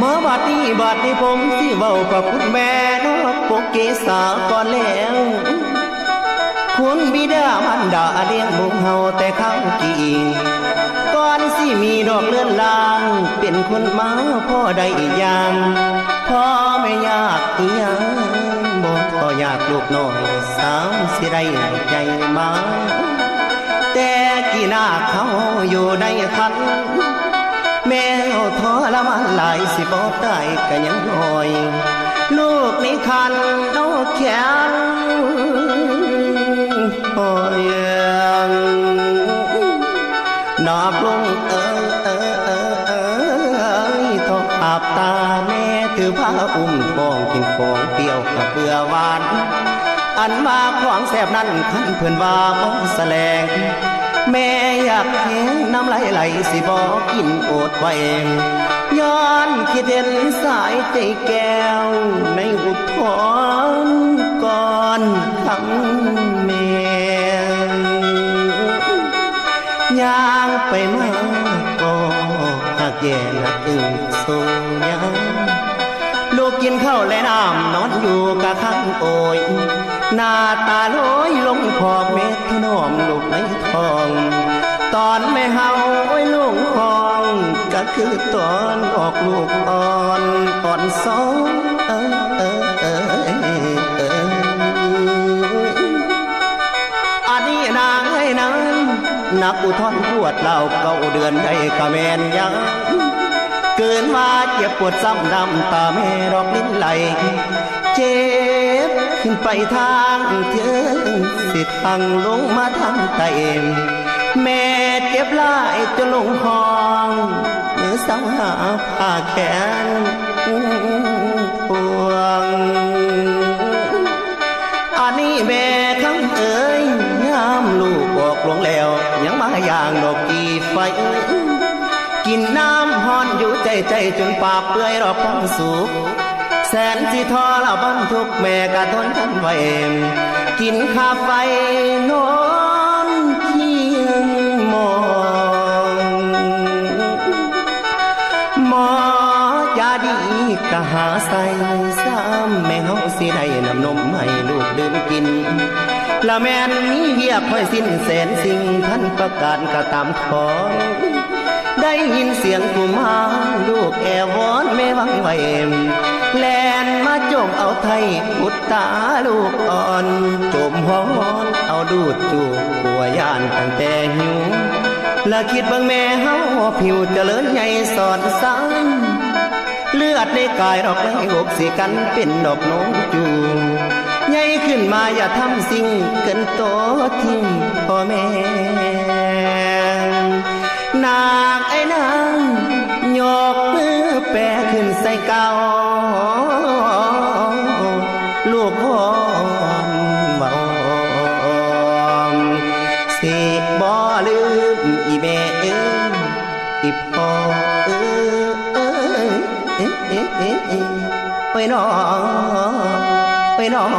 มาบัดนี้ผมสิเว้ากับคุณแม่นอกปกเกษาก่อนแล้วคุณบิดามารดาเลี้ยงบุกเฮาแต่ข้างกิ่งก่อนสิมีดอกเลื่อนลางเป็นคนมาพ่อได้อีกอย่างพ่อไม่ยากอีหยังบ่พ่อยากลูกน้อยสาวสิได้ใจมาแต่กี่หน้าเขาอยู่ในคันแม่เอาทรมานหลายสิบ่ได้ก็ยังน้อยลูกในคันน้องแข็งโอ้ยนับลงทออาบตาแม่ถือผ้าอุ้มท้องกินของเปรี้ยวกับเบื่อหวานอันมาขวางแสบนั้นขันเพื่อนว่าบ่แสลงแม่อยากเห็นน้ำไหลสิบอกกินโอดไว้ย้อนคิดเห็นสายใจแก้วในอุทธรก่อนคำแม่ย่างไปมาก็หักแย่นักอึ้งโซยังลูกกินข้าวและน้ำนอนอยู่กะข้างโอยหน้าตาลอยลงขอบเม็ดถนอมลูกในท้องตอนแม่เฮาโอ้ยลูกห้องก็คือตอนออกลูกอ่อนสองอันนี้นางให้นั้นนักอุทธรปวดเล่าเก่าเดือนได้กะแมนยังเกินมาเจ็บปวดซ้ำดำตาแม่ดอกลิ้นไหลเจ็บขึ้นไปทางเทิงสิทางลงมาทางใต้แม่เจ็บหลายจนลงห้องมือสาวหาผ้าแขนพวงอันนี้แม่คำเอ๋ยยามลูกบอกลงแล้วยังมาอย่างดอกกีไฟกินน้ำฮ้อนอยู่ใจจนปากเปื่อยรอบความสุขแสนที่ทรมานทุกแม่กะทนทนไว้กินข้าไฟนอนเคียงมองหมอยาดีกะหาใส่ซ้ำแม่เฮาสิได้น้ำนมให้ลูกดื่มกินละแม่นมีเวียกค่อยสิ้นแสนสิ่งท่านประกาศกะตามของได้ยินเสียงกุมารลูกแอวอนแม่วังไว้แลนมาจมเอาไทยอุดตาลูกอ่อนจมหอนเอาดูดจูบปัวย่านตั้งแต่หิวและคิดบางแม่เฮาผิวเจริญใหญ่สอดสังเลือดในกายดอกไม้อกสิกันเป็นดอกน้องจูใหญ่ขึ้นมาอย่าทำสิ่งเกินโตทิ้งพ่อแม่นางไอ้นางยกมือแปะขึ้นใส่เก่าลูกพ่อเบาสิบ่ลืมอีแม่อีพ่อไปน้องไปน้อง